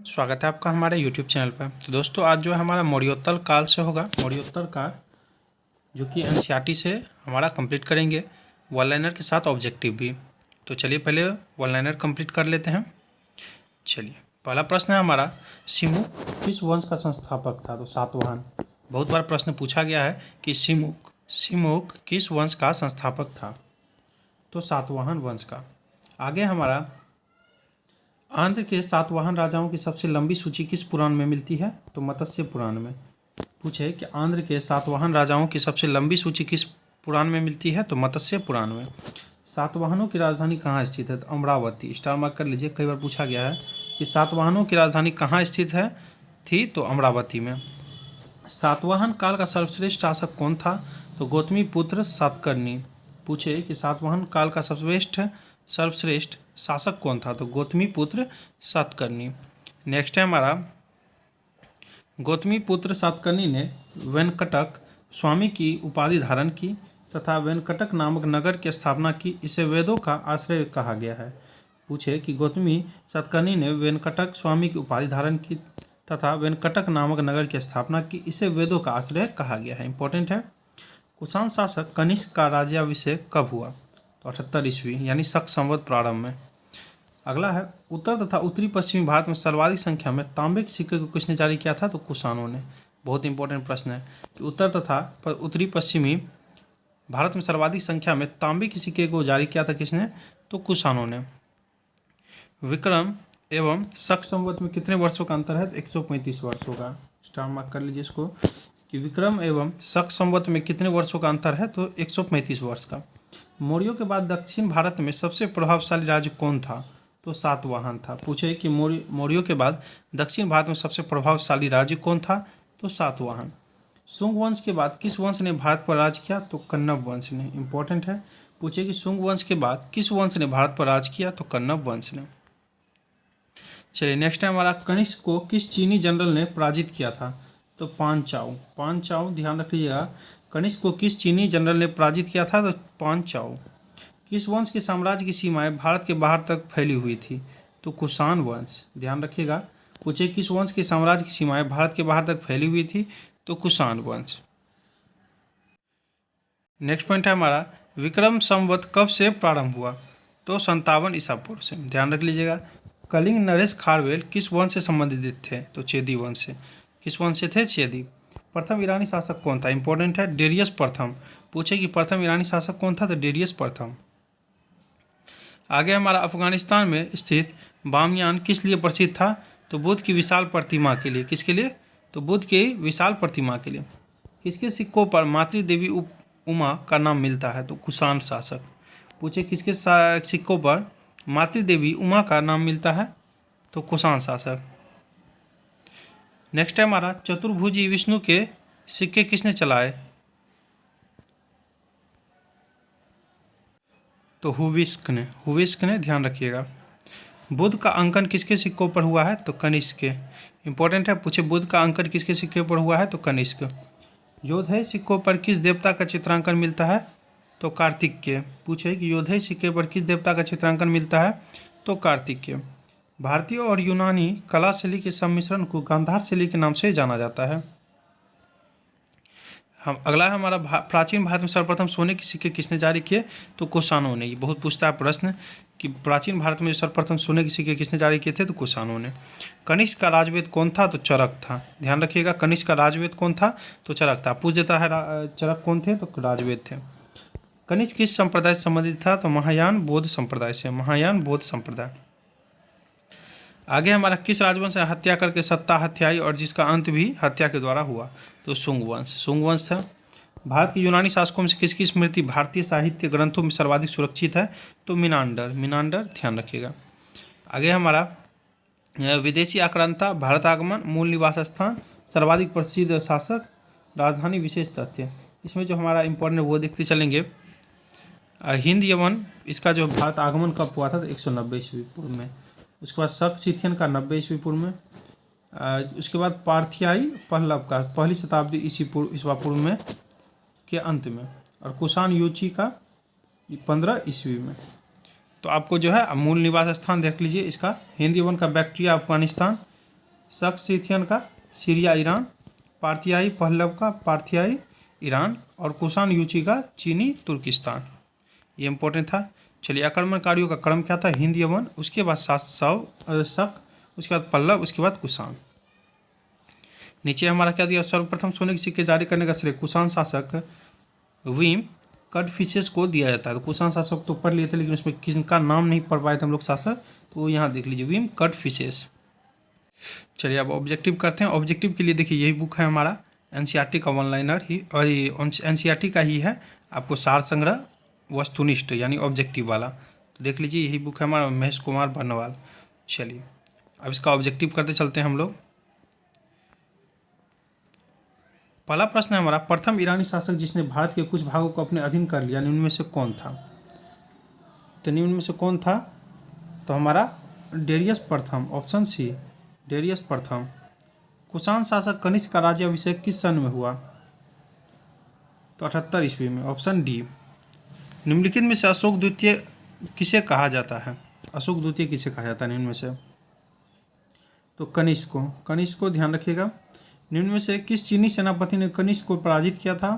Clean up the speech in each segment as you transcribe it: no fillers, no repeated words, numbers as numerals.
स्वागत है आपका हमारे YouTube चैनल पर। तो दोस्तों आज जो है हमारा मौर्योत्तर काल से होगा। मौर्योत्तर काल जो कि एनसीईआरटी से हमारा कंप्लीट करेंगे, वन लाइनर के साथ ऑब्जेक्टिव भी। तो चलिए पहले वन लाइनर कंप्लीट कर लेते हैं। चलिए पहला प्रश्न है हमारा, सिमुक किस वंश का संस्थापक था? तो सातवाहन। बहुत बार प्रश्न पूछा गया है कि सिमुक किस वंश का संस्थापक था? तो सातवाहन वंश का। आगे हमारा, आंध्र के सातवाहन राजाओं की सबसे लंबी सूची किस पुराण में मिलती है? तो मत्स्य पुराण में। पूछे कि आंध्र के सातवाहन राजाओं की सबसे लंबी सूची किस पुराण में मिलती है? तो मत्स्य पुराण में। सातवाहनों की राजधानी कहाँ स्थित है? तो अमरावती। स्टार मार्क कर लीजिए, कई बार पूछा गया है कि सातवाहनों की राजधानी कहाँ स्थित है थी? तो अमरावती में। सातवाहन काल का सर्वश्रेष्ठ शासक कौन था? तो गौतमी पुत्र सातकर्णी। पूछे कि सातवाहन काल का सर्वश्रेष्ठ शासक कौन था? तो गौतमी पुत्र सातकर्णी। नेक्स्ट है हमारा, गौतमी पुत्र सातकर्णी ने वेंकटक स्वामी की उपाधि धारण की तथा वेंकटक नामक नगर की स्थापना की, इसे वेदों का आश्रय कहा गया है। पूछे कि गौतमी सातकर्णी ने वेंकटक स्वामी की उपाधि धारण की तथा वेंकटक नामक नगर की स्थापना की, इसे वेदों का आश्रय कहा गया है। इंपॉर्टेंट है। कुषाण शासक कनिष्क का राज्याभिषेक कब हुआ? तो 78 ईस्वी यानी शक संवत प्रारंभ में। अगला है, उत्तर तथा उत्तरी पश्चिमी भारत में सर्वाधिक संख्या में तांबे के सिक्के को किसने जारी किया था? तो कुषाणों ने। बहुत इंपॉर्टेंट प्रश्न है कि उत्तर तथा उत्तरी पश्चिमी भारत में सर्वाधिक संख्या में तांबे के सिक्के को जारी किया था किसने? तो कुषाणों ने। विक्रम एवं शक संवत में कितने वर्षों का अंतर है? तो 135 वर्षों का। स्टार मार्क कर लीजिए इसको कि विक्रम एवं शक संवत में कितने वर्षों का अंतर है? तो 135 वर्ष का। मौर्यों के बाद दक्षिण भारत में सबसे प्रभावशाली राज्य कौन था? तो सातवाहन था। पूछे कि मौर्यों के बाद दक्षिण भारत में सबसे प्रभावशाली राज्य कौन था? तो सातवाहन। शुंग वंश के बाद किस वंश ने भारत पर राज किया? तो कन्नव वंश ने। इंपॉर्टेंट है। पूछे कि शुंग वंश के बाद किस वंश ने भारत पर राज किया? तो कन्नव वंश ने। चलिए नेक्स्ट है हमारा, कनिष्क को किस चीनी जनरल ने पराजित किया था? तो पांचाऊ। ध्यान रखिएगा, कनिष्क को किस चीनी जनरल ने पराजित किया था? तो पांचाऊ। किस वंश के साम्राज्य की सीमाएं भारत के बाहर तक फैली हुई थी? तो कुषाण वंश। ध्यान रखिएगा। पूछे किस वंश के साम्राज्य की सीमाएं भारत के बाहर तक फैली हुई थी? तो कुषाण वंश। नेक्स्ट पॉइंट है हमारा, विक्रम संवत कब से प्रारंभ हुआ? तो 57 ईसा पूर्व से। ध्यान रख लीजिएगा। कलिंग नरेश खारवेल किस वंश से संबंधित थे? तो चेदी वंश से। किस वंश से थे? चेदी। प्रथम ईरानी शासक कौन था? इंपॉर्टेंट है, डेरियस प्रथम। पूछे कि प्रथम ईरानी शासक कौन था? तो डेरियस प्रथम। आगे हमारा, अफगानिस्तान में स्थित बामियान किस लिए प्रसिद्ध था? तो बुद्ध की विशाल प्रतिमा के लिए। किसके लिए? तो बुद्ध की विशाल प्रतिमा के लिए। किसके सिक्कों पर मातृदेवी उमा का नाम मिलता है? तो कुषाण शासक। पूछे किसके सिक्कों पर मातृदेवी उमा का नाम मिलता है? तो कुषाण शासक। नेक्स्ट है हमारा, चतुर्भुजी विष्णु के सिक्के किसने चलाए? तो हुविस्क ने। ध्यान रखिएगा। बुद्ध का अंकन किसके सिक्कों पर हुआ है? तो कनिष्क के। इंपॉर्टेंट है। पूछे बुद्ध का अंकन किसके सिक्के पर हुआ है? तो कनिष्क। योधेय सिक्कों पर किस देवता का चित्रांकन मिलता है? तो कार्तिक के। पूछे कि योधेय सिक्के पर किस देवता का चित्रांकन मिलता है? तो कार्तिक के। भारतीय और यूनानी कला शैली के सम्मिश्रण को गांधार शैली के नाम से जाना जाता है। हम अगला है हमारा, प्राचीन भारत में सर्वप्रथम सोने के सिक्के किसने जारी किए? तो कुषाणों ने। ये बहुत पूछता है प्रश्न कि प्राचीन भारत में सर्वप्रथम सोने के सिक्के किसने जारी किए थे? तो कुषाणों ने। कनिष्क का राजवेद कौन था? तो चरक था। ध्यान रखिएगा, कनिष्क का राजवेद कौन था? तो चरक था। पूछ देता है चरक कौन थे? तो राजवेद थे। कनिष्क किस संप्रदाय से संबंधित था? तो महायान बौद्ध संप्रदाय से। महायान बौद्ध संप्रदाय। आगे हमारा, किस राजवंश ने हत्या करके सत्ता हत्याई और जिसका अंत भी हत्या के द्वारा हुआ? तो शुंग वंश था। भारत के यूनानी शासकों में से किसकी स्मृति भारतीय साहित्य ग्रंथों में सर्वाधिक सुरक्षित है? तो मिनांडर। ध्यान रखिएगा। आगे हमारा, विदेशी आक्रांता, भारत आगमन, मूल निवास स्थान, सर्वाधिक प्रसिद्ध शासक, राजधानी, विशेष तथ्य। इसमें जो हमारा इंपॉर्टेंट वो देखते चलेंगे। हिंद यमन, इसका जो भारत आगमन कब हुआ था? तो 190 ईस्वी पूर्व में। उसके बाद शक सिथियन का 90 ईस्वी पूर्व में। उसके बाद पार्थियाई पहलव का 1ली शताब्दी ईस्वा पूर्व में के अंत में। और कुषाण युची का 15 ईस्वी में। तो आपको जो है मूल निवास स्थान देख लीजिए इसका, हिंद यवन का बैक्ट्रिया अफगानिस्तान, सक्सिथियन का सीरिया ईरान, पार्थियाई पहलव का पार्थियाई ईरान और कुषाण युची का चीनी तुर्किस्तान। ये इंपॉर्टेंट था। चलिए, आक्रमणकारियों का क्रम क्या था? हिंद यमन, उसके बाद शक, उसके बाद पल्लव, उसके बाद कुषाण। नीचे हमारा क्या दिया? सर्वप्रथम सोने के सिक्के जारी करने का श्रेय कुषाण शासक वीम कटफिशेस को दिया जाता है। तो कुषाण शासक तो पढ़ लिए थे, लेकिन उसमें किसका नाम नहीं पढ़ पाए थे हम लोग शासक, तो वो यहाँ देख लीजिए, वीम कटफिशेस। चलिए अब ऑब्जेक्टिव करते हैं। ऑब्जेक्टिव के लिए देखिए, यही बुक है हमारा एनसीईआरटी का वन लाइनर ही, और ये एनसीईआरटी का ही है। आपको सार संग्रह वस्तुनिष्ठ यानी ऑब्जेक्टिव वाला, तो देख लीजिए, यही बुक है हमारा, महेश कुमार बर्नवाल। चलिए अब इसका ऑब्जेक्टिव करते चलते हैं हम लोग। पहला प्रश्न है हमारा, प्रथम ईरानी शासक जिसने भारत के कुछ भागों को अपने अधीन कर लिया, निम्न में से कौन था? तो निम्न में से कौन था? तो हमारा डेरियस प्रथम, ऑप्शन सी, डेरियस प्रथम। कुषाण शासक कनिष्क का राज्याभिषेक किस सन में हुआ? तो 78 ईस्वी में, ऑप्शन डी। निम्नलिखित में से अशोक द्वितीय किसे कहा जाता है? अशोक द्वितीय किसे कहा जाता है निम्न में से? तो कनिष्क को, कनिष्क को ध्यान रखिएगा। निम्न में से किस चीनी सेनापति ने कनिष्क को पराजित किया था?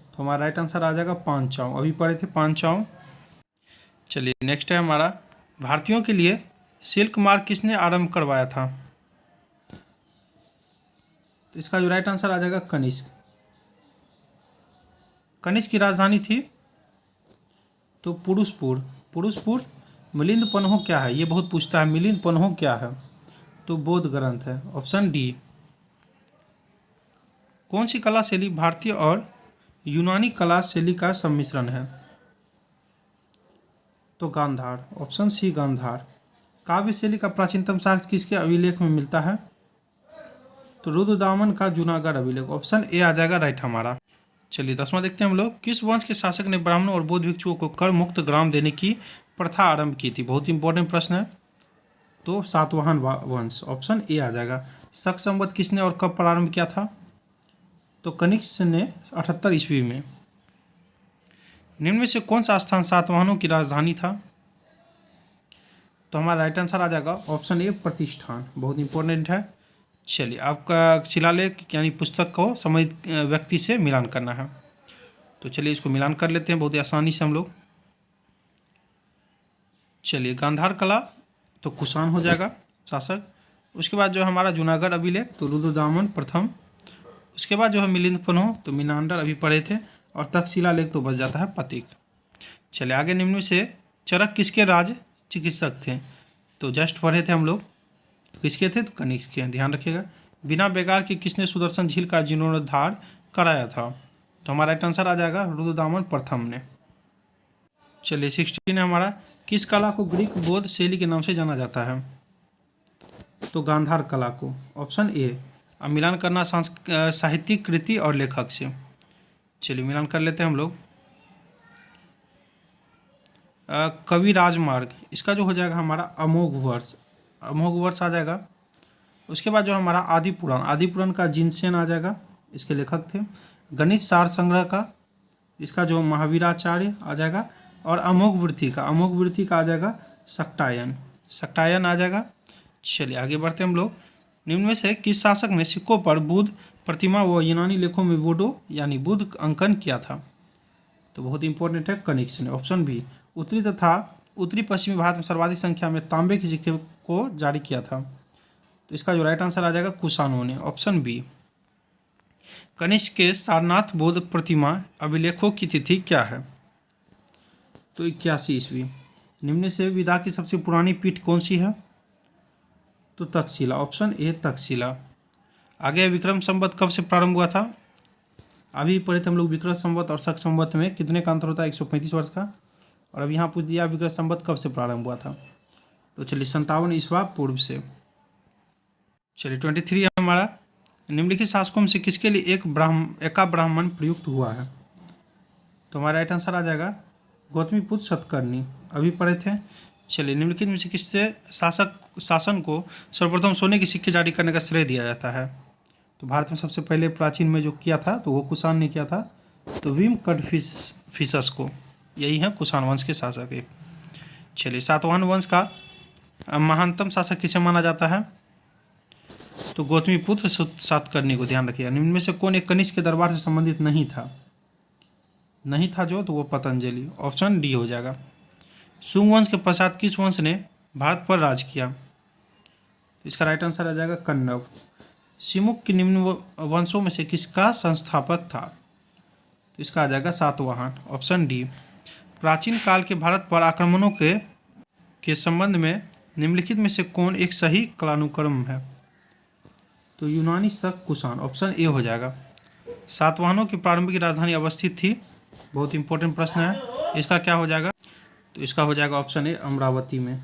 तो हमारा राइट आंसर आ जाएगा पांचाओ, अभी पढ़े थे पांचाओ। चलिए नेक्स्ट है हमारा, भारतीयों के लिए सिल्क मार्ग किसने आरंभ करवाया था? तो इसका जो राइट आंसर आ जाएगा कनिष्क। कनिष्क की राजधानी थी तो पुरुषपुर। पुरुषपुर। मिलिंद पन्हो क्या है? ये बहुत पूछता है, मिलिंद पन्हो क्या है? तो बौद्ध ग्रंथ है, ऑप्शन डी। कौन सी कला शैली भारतीय और यूनानी कला शैली का सम्मिश्रण है? तो गांधार, ऑप्शन सी, गांधार। काव्य शैली का प्राचीनतम साक्ष्य किसके अभिलेख में मिलता है? तो रुद्रदामन का जूनागढ़ अभिलेख, ऑप्शन ए आ जाएगा राइट हमारा। चलिए 10वां देखते हैं हम लोग, किस वंश के शासक ने ब्राह्मणों और बौद्ध भिक्षुओं को कर मुक्त ग्राम देने की प्रथा आरंभ की थी? बहुत इंपॉर्टेंट प्रश्न है। तो सातवाहन वंश, ऑप्शन ए आ जाएगा। शक संवत किसने और कब प्रारंभ किया था? तो कनिष्क ने 78 ईस्वी में। निम्न में से कौन सा स्थान सातवाहनों की राजधानी था? तो हमारा राइट आंसर आ जाएगा ऑप्शन ए, प्रतिष्ठान, बहुत इंपॉर्टेंट है। चलिए आपका शिलालेख यानी पुस्तक को संबंधित व्यक्ति से मिलान करना है, तो चलिए इसको मिलान कर लेते हैं बहुत ही आसानी से हम लोग। चलिए गांधार कला तो कुषाण हो जाएगा शासक। उसके बाद जो है हमारा जूनागढ़ अभिलेख तो रुद्रदामन प्रथम। उसके बाद जो है मिलिंद पन्हो तो मिनांडर अभी पढ़े थे, और तक्षशिला लेख तो बच जाता है पतिक। चलिए आगे, निम्न में से चरक किसके राज चिकित्सक थे? तो जस्ट पढ़े थे हम लोग, किसके थे? तो कनिष्क के, ध्यान रखिएगा। बिना बेगार के किसने सुदर्शन झील का जीर्णोद्धार कराया था? तो हमारा राइट आंसर आ जाएगा रुद्रदामन प्रथम ने। चलिए 16 है हमारा, किस कला को ग्रीक बौद्ध शैली के नाम से जाना जाता है? तो गांधार कला को, ऑप्शन ए। अब मिलान करना साहित्यिक कृति और लेखक से। चलिए मिलान कर लेते हैं हम लोग। कवि राजमार्ग, इसका जो हो जाएगा हमारा अमोघ वर्ष, अमोघ वर्ष आ जाएगा। उसके बाद जो हमारा आदि पुराण, आदि पुराण का जिनसेन आ जाएगा, इसके लेखक थे। गणित सार संग्रह का, इसका जो महावीराचार्य आ जाएगा। और अमोघ वृत्ति का, अमोघ वृत्ति का आ जाएगा सक्टायन, सक्टायन आ जाएगा। चलिए आगे बढ़ते हैं हम लोग। निम्न में से किस शासक ने सिक्कों पर बुद्ध प्रतिमा व यूनानी लेखों में वोडो यानी बुद्ध अंकन किया था? तो बहुत इंपॉर्टेंट है, कनिष्क ने, ऑप्शन बी। उत्तरी तथा उत्तरी पश्चिमी भारत में सर्वाधिक संख्या में तांबे के सिक्के को जारी किया था? तो इसका जो राइट आंसर आ जाएगा कुषाणों ने, ऑप्शन बी। कनिष्क के सारनाथ बौद्ध प्रतिमा अभिलेखों की तिथि क्या है? तो 81 ईस्वी। निम्न से विदा की सबसे पुरानी पीठ कौन सी है? तो तक्षशिला, ऑप्शन ए, तक्षशिला। आगे विक्रम संवत कब से प्रारंभ हुआ था? अभी पढ़े थे हम लोग विक्रम संवत और शक संवत में कितने का अंतर होता है? 135 वर्ष का। और अब यहाँ पूछ दिया विक्रम संवत कब से प्रारंभ हुआ था? तो चलिए 57 ईस्वा पूर्व से। चलिए 23 है हमारा, निम्नलिखित शासकों में से किसके लिए एका ब्राह्मण प्रयुक्त हुआ है? तो हमारा राइट आंसर आ जाएगा गौतमीपुत्र सतकर्णी, अभी पढ़े थे। चलिए निम्नलिखित में से किससे शासन को सर्वप्रथम सोने के सिक्के जारी करने का श्रेय दिया जाता है? तो भारत में सबसे पहले प्राचीन में जो किया था तो वो कुषाण ने किया था, तो वीम कटफिशस को, यही है कुषाण वंश के शासक एक। चलिए सातवाहन वंश का महानतम शासक किसे माना जाता है? तो गौतमी पुत्र सातकर्णी को ध्यान रखिएगा। निम्न में से कौन एक कनिष्क के दरबार से संबंधित नहीं था? नहीं था जो, तो वो पतंजलि, ऑप्शन डी हो जाएगा। शुंग वंश के पश्चात किस वंश ने भारत पर राज किया? इसका राइट आंसर आ जाएगा कन्नव। सिमुक के निम्न वंशों में से किसका संस्थापक था? तो इसका आ जाएगा सातवाहन, ऑप्शन डी। प्राचीन काल के भारत पर आक्रमणों के संबंध में निम्नलिखित में से कौन एक सही कालानुक्रम है? तो यूनानी शक कुषाण, ऑप्शन ए हो जाएगा। सातवाहनों की प्रारंभिक राजधानी अवस्थित थी, बहुत इंपॉर्टेंट प्रश्न है। इसका क्या हो जाएगा? तो इसका हो जाएगा ऑप्शन ए अमरावती में।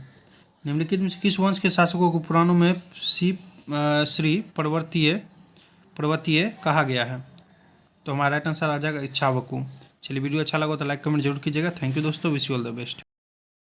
निम्नलिखित में से किस वंश के शासकों को पुराणों में श्री पर्वतीय कहा गया है? तो हमारा राइट आंसर आ जाएगा इक्ष्वाकु। चलिए, वीडियो अच्छा लगा तो लाइक कमेंट जरूर कीजिएगा। थैंक यू दोस्तों, wish you all the best.